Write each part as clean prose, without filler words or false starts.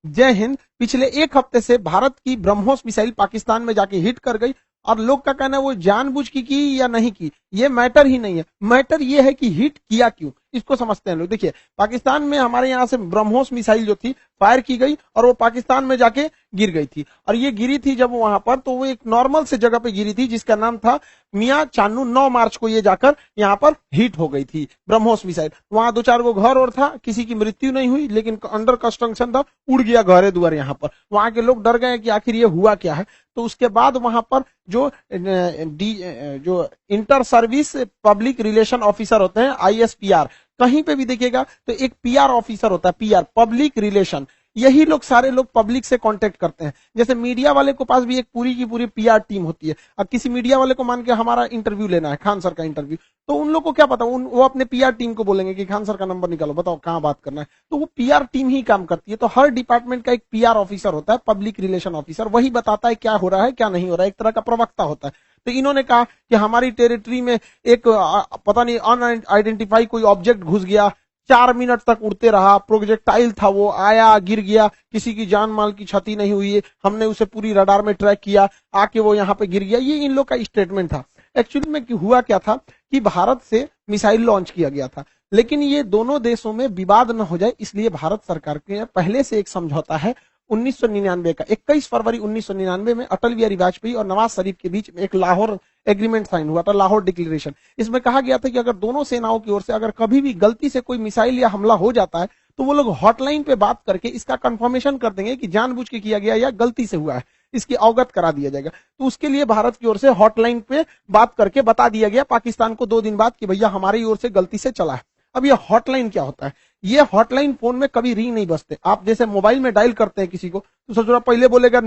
जय हिंद। पिछले एक हफ्ते से भारत की ब्रह्मोस मिसाइल पाकिस्तान में जाके हिट कर गई और लोग का कहना है वो जानबूझ की या नहीं की, ये मैटर ही नहीं है। मैटर ये है कि हिट किया क्यों, इसको समझते हैं लोग। देखिए, पाकिस्तान में हमारे यहाँ से ब्रह्मोस मिसाइल जो थी फायर की गई और वो पाकिस्तान में जाके गिर गई थी। और ये गिरी थी जब वहां पर, तो वो एक नॉर्मल से जगह पे गिरी थी जिसका नाम था मियां चानू। 9 मार्च को ये जाकर यहाँ पर हिट हो गई थी ब्रह्मोस मिसाइल। वहां 2-4 गो घर और था, किसी की मृत्यु नहीं हुई, लेकिन अंडर कंस्ट्रक्शन था, उड़ गया घरे दुआर। यहाँ पर वहां के लोग डर गए कि आखिर ये हुआ क्या है। तो उसके बाद वहां पर जो inter service public relation officer होते हैं, ISPR, कहीं पे भी देखिएगा तो एक PR ऑफिसर होता है, PR पब्लिक रिलेशन। यही लोग सारे लोग पब्लिक से कांटेक्ट करते हैं। जैसे मीडिया वाले को पास भी एक पूरी की पूरी PR टीम होती है। अब किसी मीडिया वाले को मान के हमारा इंटरव्यू लेना है, खान सर का इंटरव्यू, तो उन लोग को क्या पता, वो अपने PR टीम को बोलेंगे कि खान सर का नंबर निकालो, बताओ कहां बात करना है। तो वो PR टीम ही काम करती है। तो हर डिपार्टमेंट का एक PR ऑफिसर होता है, पब्लिक रिलेशन ऑफिसर, वही बताता है क्या हो रहा है क्या नहीं हो रहा है, एक तरह का प्रवक्ता होता है। तो इन्होंने कहा कि हमारी टेरिटरी में एक पता नहीं अनआइडेंटिफाई कोई ऑब्जेक्ट घुस गया, 4 मिनट तक उड़ते रहा, प्रोजेक्टाइल था, वो आया गिर गया, किसी की जान माल की क्षति नहीं हुई है, हमने उसे पूरी रडार में ट्रैक किया, आके वो यहाँ पे गिर गया। ये इन लोग का स्टेटमेंट था। एक्चुअली में हुआ क्या था कि भारत से मिसाइल लॉन्च किया गया था, लेकिन ये दोनों देशों में विवाद न हो जाए इसलिए भारत सरकार के पहले से एक समझौता है 1999 का। 21 फरवरी 1999 में अटल बिहारी वाजपेयी और नवाज शरीफ के बीच में एक लाहौर एग्रीमेंट साइन हुआ था, लाहौर डिक्लेरेशन। इसमें कहा गया था कि अगर दोनों सेनाओं की ओर से अगर कभी भी गलती से कोई मिसाइल या हमला हो जाता है तो वो लोग हॉटलाइन पे बात करके इसका कंफर्मेशन कर देंगे कि जानबूझ के किया गया या गलती से हुआ है, इसकी अवगत करा दिया जाएगा। तो उसके लिए भारत की ओर से हॉटलाइन पे बात करके बता दिया गया पाकिस्तान को 2 दिन बाद कि भैया हमारी ओर से गलती से चला है। अब ये हॉटलाइन क्या होता है? ये हॉटलाइन फोन में कभी रिंग नहीं बजते। आप जैसे मोबाइल में डायल करते हैं किसी को तो सोचो पहले बोलेगा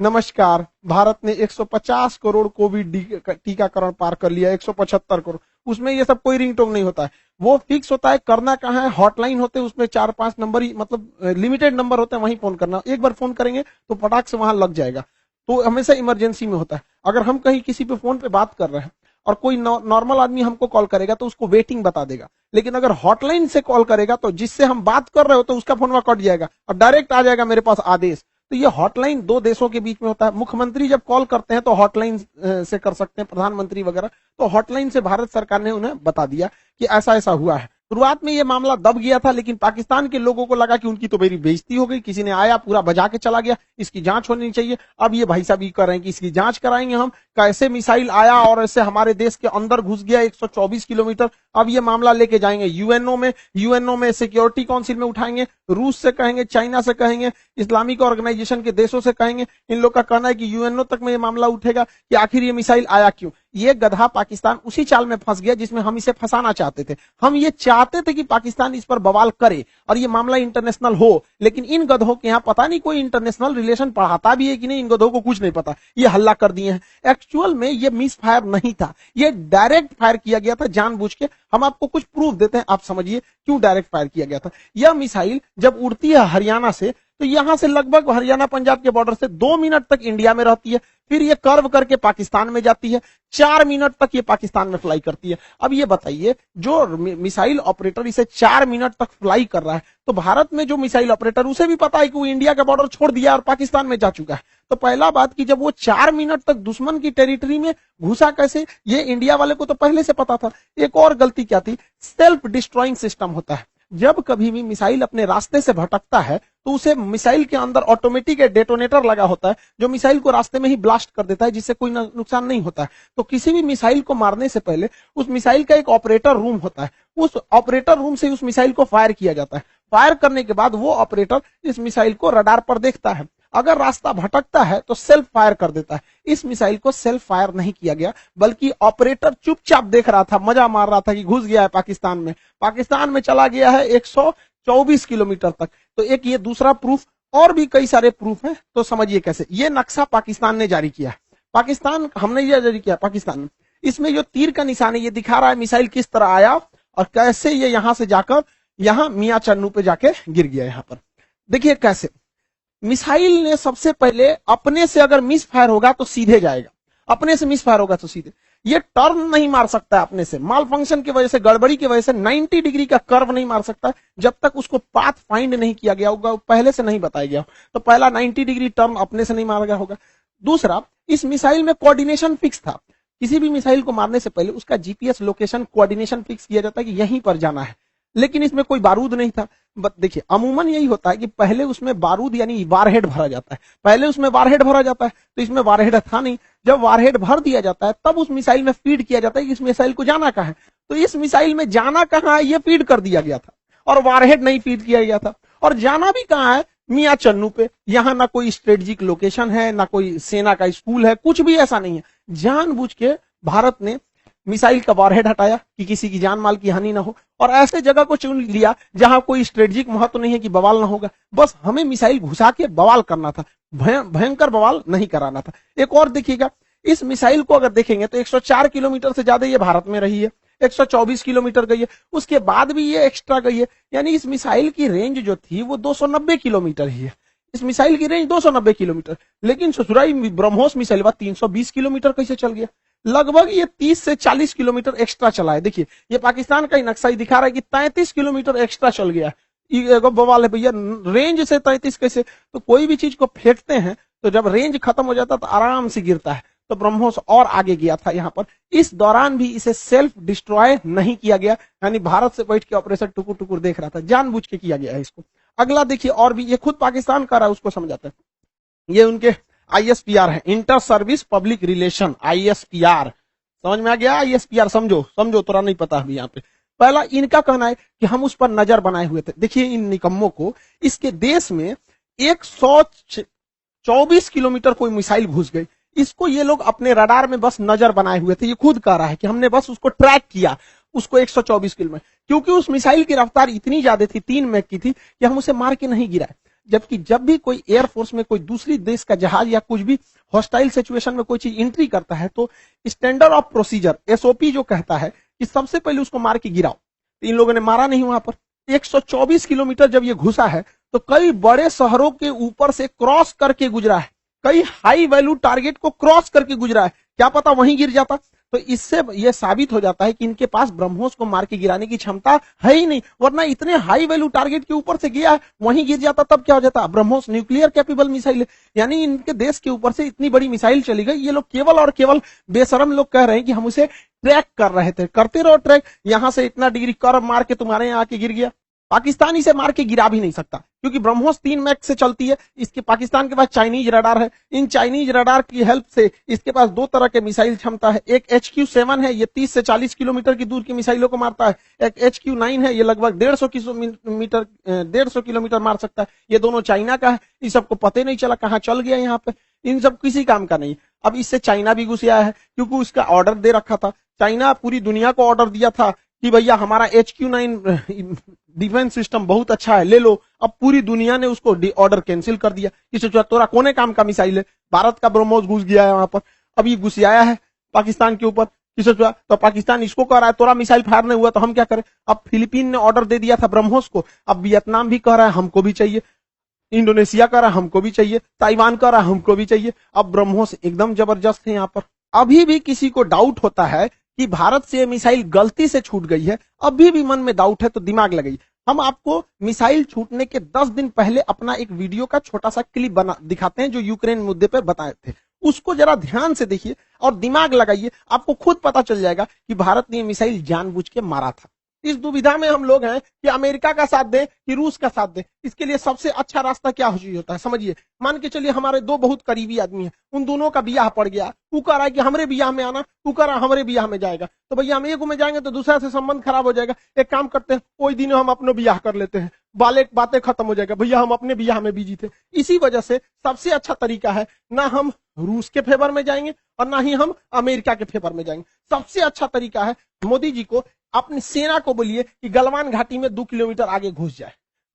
नमस्कार, भारत ने 150 करोड़ कोविड टीकाकरण पार कर लिया, 175 करोड़। उसमें ये सब कोई रिंगटोन नहीं होता है, वो फिक्स होता है। करना कहाँ है, हॉटलाइन होते हैं, उसमें 4-5 नंबर ही, मतलब लिमिटेड नंबर होते हैं, वहीं फोन करना। एक बार फोन करेंगे तो फटाक से वहां लग जाएगा। तो हमेशा इमरजेंसी में होता है। अगर हम कहीं किसी पे फोन पे बात कर रहे हैं और कोई नॉर्मल आदमी हमको कॉल करेगा तो उसको वेटिंग बता देगा, लेकिन अगर हॉटलाइन से कॉल करेगा तो जिससे हम बात कर रहे हो तो उसका फोन वहां कट जाएगा और डायरेक्ट आ जाएगा मेरे पास आदेश। तो ये हॉटलाइन 2 देशों के बीच में होता है। मुख्यमंत्री जब कॉल करते हैं तो हॉटलाइन से कर सकते हैं, प्रधानमंत्री वगैरह। तो हॉटलाइन से भारत सरकार ने उन्हें बता दिया कि ऐसा ऐसा हुआ है। शुरुआत में ये मामला दब गया था, लेकिन पाकिस्तान के लोगों को लगा कि उनकी तो मेरी बेइज्जती हो गई, किसी ने आया पूरा बजा के चला गया, इसकी जांच होनी चाहिए। अब ये भाई साहब ये कर रहे हैं कि इसकी जांच कराएंगे हम, कैसे मिसाइल आया और ऐसे हमारे देश के अंदर घुस गया 124 किलोमीटर। अब ये मामला लेके जाएंगे यूएनओ में सिक्योरिटी काउंसिल में उठाएंगे, रूस से कहेंगे, चाइना से कहेंगे, इस्लामिक ऑर्गेनाइजेशन के देशों से कहेंगे। इन लोग का कहना है कि यूएनओ तक में ये मामला उठेगा कि आखिर ये मिसाइल आया क्यों। ये गधा पाकिस्तान उसी चाल में फंस गया जिसमें हम इसे फंसाना चाहते थे। हम ये चाहते थे कि पाकिस्तान इस पर बवाल करे और ये मामला इंटरनेशनल हो, लेकिन इन गधों के यहाँ पता नहीं कोई इंटरनेशनल रिलेशन पढ़ाता भी है कि नहीं, इन गधों को कुछ नहीं पता, ये हल्ला कर दिए हैं। एक्चुअल में ये मिस फायर नहीं था, ये डायरेक्ट फायर किया गया था जानबूझ के। हम आपको कुछ प्रूफ देते हैं, आप समझिए क्यों डायरेक्ट फायर किया गया था। यह मिसाइल जब उड़ती है हरियाणा से तो यहां से लगभग हरियाणा पंजाब के बॉर्डर से 2 मिनट तक इंडिया में रहती है, फिर ये कर्व करके पाकिस्तान में जाती है, 4 मिनट तक ये पाकिस्तान में फ्लाई करती है। अब ये बताइए, जो मिसाइल ऑपरेटर इसे 4 मिनट तक फ्लाई कर रहा है, तो भारत में जो मिसाइल ऑपरेटर उसे भी पता है कि वो इंडिया का बॉर्डर छोड़ दिया और पाकिस्तान में जा चुका है। तो पहला बात कि जब वो 4 मिनट तक दुश्मन की टेरिटरी में घुसा कैसे, ये इंडिया वाले को तो पहले से पता था। एक और गलती क्या थी, सेल्फ डिस्ट्रॉइंग सिस्टम होता है। जब कभी भी मिसाइल अपने रास्ते से भटकता है तो उसे मिसाइल के अंदर ऑटोमेटिक डेटोनेटर लगा होता है जो मिसाइल को रास्ते में ही ब्लास्ट कर देता है, जिससे कोई नुकसान नहीं होता है। तो किसी भी मिसाइल को मारने से पहले उस मिसाइल का एक ऑपरेटर रूम होता है, उस ऑपरेटर रूम से उस मिसाइल को फायर किया जाता है। फायर करने के बाद वो ऑपरेटर इस मिसाइल को रडार पर देखता है, अगर रास्ता भटकता है तो सेल्फ फायर कर देता है। इस मिसाइल को सेल्फ फायर नहीं किया गया, बल्कि ऑपरेटर चुपचाप देख रहा था, मजा मार रहा था कि घुस गया है पाकिस्तान में चला गया है 124 किलोमीटर तक। तो एक ये दूसरा प्रूफ, और भी कई सारे प्रूफ हैं। तो समझिए कैसे। ये नक्शा पाकिस्तान ने जारी किया, पाकिस्तान हमने ये जारी किया, पाकिस्तान। इसमें जो तीर का निशान है ये दिखा रहा है मिसाइल किस तरह आया और कैसे ये यहां से जाकर यहां मियां चन्नू पे जाके गिर गया। यहां पर देखिए कैसे मिसाइल ने सबसे पहले अपने से अगर मिस फायर होगा तो सीधे जाएगा, अपने से मिस फायर होगा तो सीधे। ये टर्न नहीं मार सकता है अपने से, माल फंक्शन की वजह से, गड़बड़ी की वजह से 90 डिग्री का कर्व नहीं मार सकता जब तक उसको पाथ फाइंड नहीं किया गया होगा, पहले से नहीं बताया गया। तो पहला 90 डिग्री टर्न अपने से नहीं मारा गया होगा। दूसरा, इस मिसाइल में कोऑर्डिनेशन फिक्स था। किसी भी मिसाइल को मारने से पहले उसका जीपीएस लोकेशन कोऑर्डिनेशन फिक्स किया जाता है कि यहीं पर जाना है, लेकिन इसमें कोई बारूद नहीं था। देखिए अमूमन यही होता है कि पहले उसमें बारूद यानी वारहेड भरा जाता है, पहले उसमें वारहेड भरा जाता है, तो इसमें वारहेड था नहीं। जब वारहेड भर दिया जाता है तब उस मिसाइल में फीड किया जाता है कि इस मिसाइल को जाना कहां है। तो इस मिसाइल में जाना कहां है ये फीड कर दिया गया था, और वारहेड नहीं फीड किया गया था। और जाना भी कहां है, मियां चन्नू पे। यहां ना कोई स्ट्रेटेजिक लोकेशन है, ना कोई सेना का स्कूल है, कुछ भी ऐसा नहीं है। जानबूझ के भारत ने मिसाइल का वारहेड हटाया कि किसी की जान माल की हानि ना हो, और ऐसे जगह को चुन लिया जहां कोई स्ट्रेटेजिक महत्व नहीं है कि बवाल ना होगा। बस हमें मिसाइल घुसा के बवाल करना था, भयंकर बवाल नहीं कराना था। एक और देखिएगा, इस मिसाइल को अगर देखेंगे तो 104 किलोमीटर से ज्यादा ये भारत में रही है, 124 किलोमीटर गई है, उसके बाद भी ये एक्स्ट्रा गई है। यानी इस मिसाइल की रेंज जो थी वो 290 किलोमीटर ही है। इस मिसाइल की रेंज 290 किलोमीटर, लेकिन ससुराई ब्रह्मोस मिसाइल 320 किलोमीटर कैसे चल गया। लगभग ये 30 से 40 किलोमीटर एक्स्ट्रा चला है। देखिए ये पाकिस्तान का ही नक्शा ही दिखा रहा है कि 33 किलोमीटर एक्स्ट्रा चल गया। ये बवाल है भैया, रेंज से 33 कैसे। तो कोई भी चीज को फेंकते हैं तो जब रेंज खत्म हो जाता है तो आराम से गिरता है। तो ब्रह्मोस और आगे गया था यहाँ पर। इस दौरान भी इसे सेल्फ डिस्ट्रॉय नहीं किया गया, यानी भारत से बैठ के ऑपरेशन टुकुर टुकुर देख रहा था, जानबूझ के किया गया है इसको। अगला देखिए, और भी ये खुद पाकिस्तान कर रहा है, उसको समझाते हैं। ये उनके आईएसपीआर है, inter service public relation, ISPR. समझ में आ गया? आईएसपीआर समझो समझो, तोरा नहीं पता अभी यहाँ पे। पहला इनका कहना है कि हम उस पर नजर बनाए हुए थे। देखिए इन निकम्मों को, इसके देश में 124 किलोमीटर कोई मिसाइल घुस गई, इसको ये लोग अपने रडार में बस नजर बनाए हुए थे। ये खुद कह रहा है कि हमने बस उसको ट्रैक किया, उसको 124 किलोमीटर, क्योंकि उस मिसाइल की रफ्तार इतनी ज्यादा थी, 3 मैक की थी, कि हम उसे मार के नहीं गिराए। जबकि जब भी कोई एयरफोर्स में कोई दूसरी देश का जहाज या कुछ भी हॉस्टाइल सिचुएशन में कोई चीज एंट्री करता है तो स्टैंडर्ड ऑफ प्रोसीजर एसओपी जो कहता है कि सबसे पहले उसको मार के गिराओ। तो इन लोगों ने मारा नहीं वहां पर। 124 किलोमीटर जब ये घुसा है तो कई बड़े शहरों के ऊपर से क्रॉस करके गुजरा है, कई हाई वैल्यू टारगेट को क्रॉस करके गुजरा है। क्या पता वहीं गिर जाता। तो इससे यह साबित हो जाता है कि इनके पास ब्रह्मोस को मार के गिराने की क्षमता है ही नहीं, वरना इतने हाई वैल्यू टारगेट के ऊपर से गया है, वहीं गिर जाता तब क्या हो जाता। ब्रह्मोस न्यूक्लियर कैपेबल मिसाइल है, यानी इनके देश के ऊपर से इतनी बड़ी मिसाइल चली गई। ये लोग केवल और केवल बेशरम लोग कह रहे हैं कि हम उसे ट्रैक कर रहे थे। करते रहो ट्रैक, यहां से इतना डिग्री कर्व मार के तुम्हारे यहाँ आके गिर गया। पाकिस्तान इसे मार के गिरा भी नहीं सकता, क्योंकि ब्रह्मोस 3 मैक से चलती है। इसके पाकिस्तान के पास चाइनीज रडार है, इन चाइनीज रडार की हेल्प से इसके पास 2 तरह के मिसाइल क्षमता है। एक HQ-7 है, ये 30 से 40 किलोमीटर की दूर की मिसाइलों को मारता है। एक HQ-9 है, ये लगभग 150 किलोमीटर मार सकता है। ये दोनों चाइना का है। इस सबको पता नहीं चला कहाँ चल गया यहाँ पे, इन सब किसी काम का नहीं। अब इससे चाइना भी घुस आया है, क्योंकि उसका ऑर्डर दे रखा था। चाइना पूरी दुनिया को ऑर्डर दिया था कि भैया हमारा HQ-9 डिफेंस सिस्टम बहुत अच्छा है, ले लो। अब पूरी दुनिया ने उसको ऑर्डर कैंसिल कर दिया। इसे तोरा कोने काम का मिसाइल है, भारत का ब्रह्मोस घुस गया है वहां पर। अब ये घुस आया है पाकिस्तान के ऊपर, किसे तो पाकिस्तान इसको कह रहा है तोरा मिसाइल फायर नहीं हुआ तो हम क्या करें। अब फिलीपीन ने ऑर्डर दे दिया था ब्रह्मोस को, अब वियतनाम भी कह रहा है हमको भी चाहिए, इंडोनेशिया कह रहा है हमको भी चाहिए, ताइवान कह रहा है हमको भी चाहिए। अब ब्रह्मोस एकदम जबरदस्त है यहाँ पर। अभी भी किसी को डाउट होता है कि भारत से मिसाइल गलती से छूट गई है, अभी भी मन में डाउट है तो दिमाग लगाइए। हम आपको मिसाइल छूटने के 10 दिन पहले अपना एक वीडियो का छोटा सा क्लिप बना दिखाते हैं, जो यूक्रेन मुद्दे पर बताए थे। उसको जरा ध्यान से देखिए और दिमाग लगाइए, आपको खुद पता चल जाएगा कि भारत ने मिसाइल जानबूझ के मारा था। इस दुविधा में हम लोग हैं कि अमेरिका का साथ दे कि रूस का साथ दे। इसके लिए सबसे अच्छा रास्ता क्या होता है समझिए। मान के चलिए हमारे 2 बहुत करीबी आदमी हैं, उन दोनों का ब्याह पड़ गया, तू कह रहा है कि हमरे ब्याह में आना, तू कह रहा है हमरे ब्याह में जाएगा, तो भैया हम एक में जाएंगे तो दूसरा से संबंध खराब हो जाएगा। एक काम करते हैं, कोई दिन हम अपने ब्याह कर लेते हैं, बातें खत्म हो जाएगा, भैया हम अपने ब्याह में बिजी थे। इसी वजह से सबसे अच्छा तरीका है, ना हम रूस के फेवर में जाएंगे और ना ही हम अमेरिका के फेवर में जाएंगे। सबसे अच्छा तरीका है मोदी जी को अपनी सेना को बोलिए कि गलवान घाटी में 2 किलोमीटर आगे घुस जाए।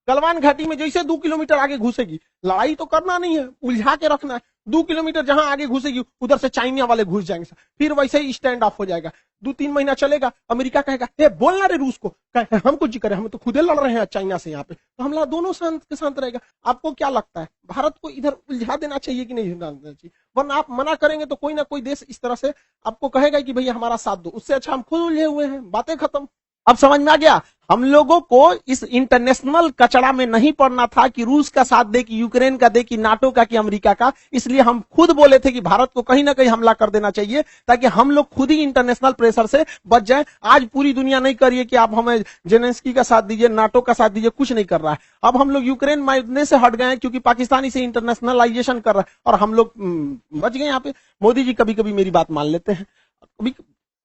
गलवान घाटी में जैसे 2 किलोमीटर आगे घुसेगी, लड़ाई तो करना नहीं है, उलझा के रखना है। 2 किलोमीटर जहां आगे घुसेगी उधर से चाइना वाले घुस जाएंगे, फिर वैसे ही स्टैंड ऑफ हो जाएगा। 2-3 महीना चलेगा, अमेरिका कहेगा हे बोलना रे रूस को, हम कुछ करे, हम तो खुदे लड़ रहे हैं चाइना से यहाँ पे, तो हम दोनों शांत के शांत रहेगा। आपको क्या लगता है, भारत को इधर उलझा देना चाहिए कि नहीं देना चाहिए? वरना आप मना करेंगे तो कोई ना कोई देश इस तरह से आपको कहेगा कि भैया हमारा साथ दो, उससे अच्छा हम खुद उलझे हुए हैं, बातें खत्म। अब समझ में आ गया, हम लोगों को इस इंटरनेशनल कचड़ा में नहीं पड़ना था कि रूस का साथ दे, कि यूक्रेन का दे, कि नाटो का, कि अमेरिका का। इसलिए हम खुद बोले थे कि भारत को कहीं ना कहीं हमला कर देना चाहिए, ताकि हम लोग खुद ही इंटरनेशनल प्रेशर से बच जाएं। आज पूरी दुनिया नहीं कर रही है कि आप हमें जेलेंस्की का साथ दीजिए, नाटो का साथ दीजिए, कुछ नहीं कर रहा है। अब हम लोग यूक्रेन मारने से हट गए हैं क्योंकि पाकिस्तान इसे इंटरनेशनलाइजेशन कर रहा है और हम लोग बच गए यहाँ पे। मोदी जी कभी कभी मेरी बात मान लेते हैं, कभी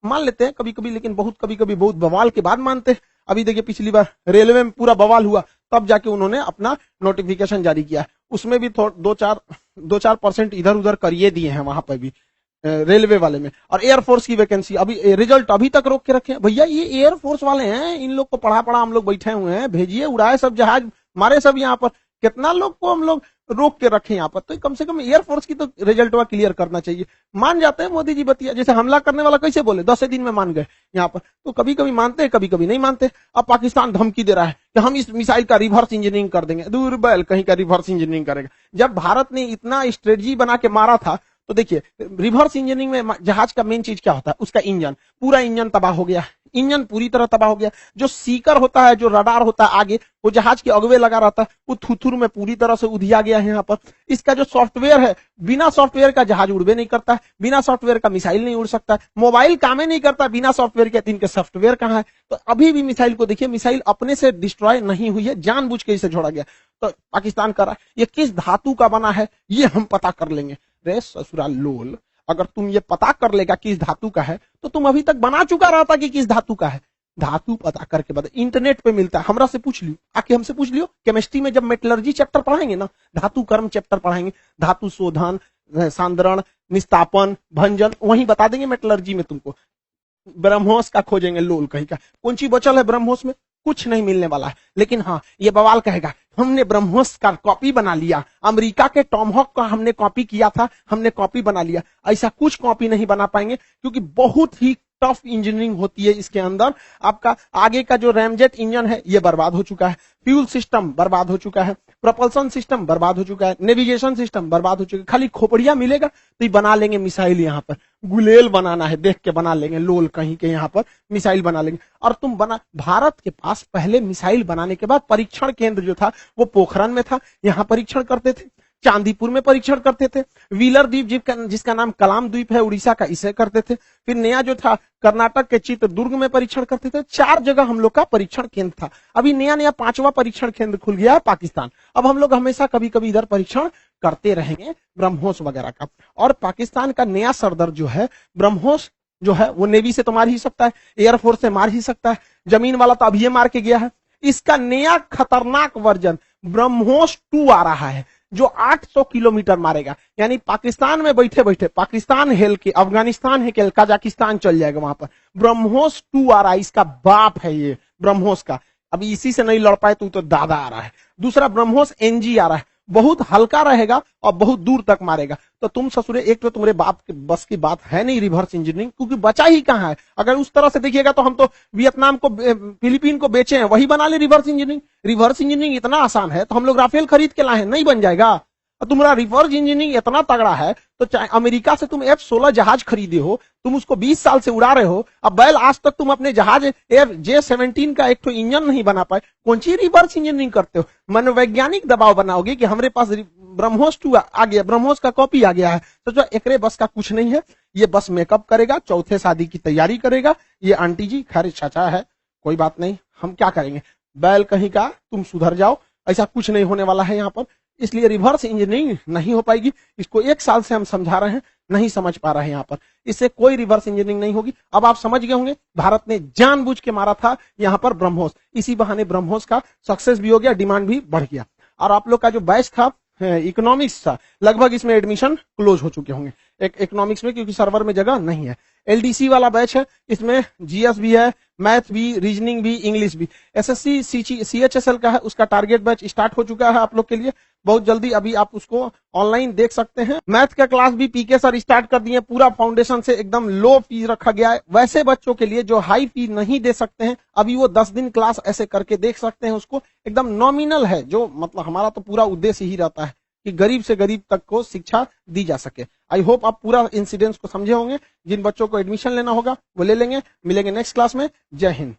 मान लेते हैं कभी कभी, लेकिन कभी कभी बहुत बवाल के बाद मानते हैं। अभी देखिए पिछली बार रेलवे में पूरा बवाल हुआ, तब जाके उन्होंने अपना नोटिफिकेशन जारी किया, उसमें भी 2-4% इधर उधर करिए दिए हैं वहां पर भी रेलवे वाले में। और एयरफोर्स की वैकेंसी अभी रिजल्ट अभी तक रोक के रखे हैं। भैया ये एयरफोर्स वाले हैं, इन लोग को पढ़ा हम लोग बैठे हुए हैं, भेजिए, उड़ाए सब जहाज, मारे सब यहाँ पर। कितना लोग को हम लोग रोक के रखे यहाँ पर, तो कम से कम एयरफोर्स की तो रिजल्ट क्लियर करना चाहिए। मान जाते हैं मोदी जी बतिया, जैसे हमला करने वाला कैसे बोले 10 दिन में मान गए यहाँ पर, तो कभी कभी मानते हैं कभी कभी नहीं मानते। अब पाकिस्तान धमकी दे रहा है कि हम इस मिसाइल का रिवर्स इंजीनियरिंग कर देंगे। दूर बैल कहीं का रिवर्स इंजीनियरिंग करेगा, जब भारत ने इतना स्ट्रेटजी बना के मारा था। तो देखिए रिवर्स इंजीनियरिंग में जहाज का मेन चीज क्या होता है, उसका इंजन, पूरा इंजन तबाह हो गया, इंजन पूरी तरह तबाह हो गया। जो सीकर होता है, जो रडार होता है आगे, वो जहाज के अगवे लगा रहता है, वो थुथुर में पूरी तरह से उधिया गया है यहाँ पर। इसका जो सॉफ्टवेयर है, बिना सॉफ्टवेयर का जहाज उड़वे नहीं करता है, बिना सॉफ्टवेयर का मिसाइल नहीं उड़ सकता है, मोबाइल काम ही नहीं करता बिना सॉफ्टवेयर के। इनके सॉफ्टवेयर कहाँ है? तो अभी भी मिसाइल को देखिए, मिसाइल अपने से डिस्ट्रॉय नहीं हुई है, जानबूझ के इसे छोड़ा गया। तो पाकिस्तान कर रहा है, ये किस धातु का बना है ये हम पता कर लेंगे। रे ससुराल लोल, अगर तुम ये पता कर लेगा किस धातु का है, तो तुम अभी तक बना चुका रहता कि किस धातु का है। धातु पता करके बता, इंटरनेट पे मिलता है, हमरा से पूछ लियो, आके हमसे पूछ लियो। केमिस्ट्री में जब मेटलर्जी चैप्टर पढ़ाएंगे ना, धातु कर्म चैप्टर पढ़ाएंगे, धातु शोधन, सांद्रण, निस्तापन, भंजन, वहीं बता देंगे मेटलर्जी में तुमको। ब्रह्मोस का खोजेंगे लोल कहीं का, कौन सी बचल है ब्रह्मोस में? कुछ नहीं मिलने वाला है। लेकिन हाँ, ये बवाल कहेगा हमने ब्रह्मोस का कॉपी बना लिया, अमेरिका के टॉमहॉक का हमने कॉपी किया था, हमने कॉपी बना लिया। ऐसा कुछ कॉपी नहीं बना पाएंगे, क्योंकि बहुत ही टफ इंजीनियरिंग होती है इसके अंदर। आपका आगे का जो रैमजेट इंजन है ये बर्बाद हो चुका है, फ्यूल सिस्टम बर्बाद हो चुका है, प्रोपल्सन सिस्टम बर्बाद हो चुका है, नेविगेशन सिस्टम बर्बाद हो चुका है। खाली खोपड़िया मिलेगा तो ये बना लेंगे मिसाइल। यहाँ पर गुलेल बनाना है, देख के बना लेंगे, लोल कहीं के यहाँ पर मिसाइल बना लेंगे। और तुम बना, भारत के पास पहले मिसाइल बनाने के बाद परीक्षण केंद्र जो था वो पोखरण में था, यहाँ परीक्षण करते थे। चांदीपुर में परीक्षण करते थे, व्हीलर द्वीप जिसका नाम कलाम द्वीप है उड़ीसा का, इसे करते थे। फिर नया जो था कर्नाटक के चित्रदुर्ग में परीक्षण करते थे। 4 जगह हम लोग का परीक्षण केंद्र था। अभी नया 5वां परीक्षण केंद्र खुल गया है पाकिस्तान। अब हम लोग हमेशा कभी कभी इधर परीक्षण करते रहेंगे ब्रह्मोस वगैरह का। और पाकिस्तान का नया सरदर जो है ब्रह्मोस जो है, वो नेवी से तो मार ही सकता है, एयरफोर्स से मार ही सकता है, जमीन वाला तो अभी मार के गया है। इसका नया खतरनाक वर्जन ब्रह्मोस 2 आ रहा है, जो 800 किलोमीटर मारेगा। यानी पाकिस्तान में बैठे बैठे, पाकिस्तान हेल के, अफगानिस्तान है के, कजाकिस्तान चल जाएगा वहां पर। ब्रह्मोस 2 आ रहा है, इसका बाप है ये ब्रह्मोस का। अभी इसी से नहीं लड़ पाए तो दादा आ रहा है। दूसरा ब्रह्मोस NG आ रहा है, बहुत हल्का रहेगा और बहुत दूर तक मारेगा। तो तुम ससुरे, एक तो तुम्हारे बाप के बस की बात है नहीं रिवर्स इंजीनियरिंग, क्योंकि बचा ही कहां है। अगर उस तरह से देखिएगा तो हम तो वियतनाम को, फिलीपीन को बेचे हैं, वही बना ले रिवर्स इंजीनियरिंग। रिवर्स इंजीनियरिंग इतना आसान है तो हम लोग राफेल खरीद के लाए हैं, नहीं बन जाएगा। तुम्हारा रिवर्स इंजीनियरिंग इतना तगड़ा है तो चाहे अमेरिका से तुम F-16 जहाज खरीदे हो, तुम उसको 20 साल से उड़ा रहे हो। अब बैल आज तक तुम अपने जहाज J-17 का एक तो इंजन नहीं बना पाए, कौन सी रिवर्स इंजीनियरिंग करते हो? मनोवैज्ञानिक दबाव बनाओगे कि हमारे पास ब्रह्मोस 2 आ गया, ब्रह्मोस का कॉपी आ गया है, तो जो एकरे बस का कुछ नहीं है। ये बस मेकअप करेगा, चौथे शादी की तैयारी करेगा। ये आंटी जी खैर चाचा है, कोई बात नहीं, हम क्या करेंगे। बैल कहीं का, तुम सुधर जाओ, ऐसा कुछ नहीं होने वाला है यहाँ पर। इसलिए रिवर्स इंजीनियरिंग नहीं हो पाएगी। इसको 1 साल से हम समझा रहे हैं, नहीं समझ पा रहे हैं यहाँ पर। इससे कोई रिवर्स इंजीनियरिंग नहीं होगी। अब आप समझ गए होंगे, भारत ने जानबूझ के मारा था यहाँ पर ब्रह्मोस। इसी बहाने ब्रह्मोस का सक्सेस भी हो गया, डिमांड भी बढ़ गया। और आप लोग का जो बैच था इकोनॉमिक्स था, लगभग इसमें एडमिशन क्लोज हो चुके होंगे इकोनॉमिक्स में, क्योंकि सर्वर में जगह नहीं है। LDC वाला बैच है, इसमें GS भी है, मैथ भी, रीजनिंग भी, इंग्लिश भी। SSC CHSL का है, उसका टारगेट बैच स्टार्ट हो चुका है आप लोग के लिए बहुत जल्दी। अभी आप उसको ऑनलाइन देख सकते हैं। मैथ का क्लास भी PK सर स्टार्ट कर दिए, पूरा फाउंडेशन से एकदम लो फीस रखा गया है। वैसे बच्चों के लिए जो हाई फी नहीं दे सकते हैं, अभी वो 10 दिन क्लास ऐसे करके देख सकते हैं, उसको एकदम नॉमिनल है। जो मतलब हमारा तो पूरा उद्देश्य ही रहता है कि गरीब से गरीब तक को शिक्षा दी जा सके। आई होप आप पूरा इंसिडेंट्स को समझे होंगे। जिन बच्चों को एडमिशन लेना होगा वो ले लेंगे। मिलेंगे नेक्स्ट क्लास में। जय हिंद।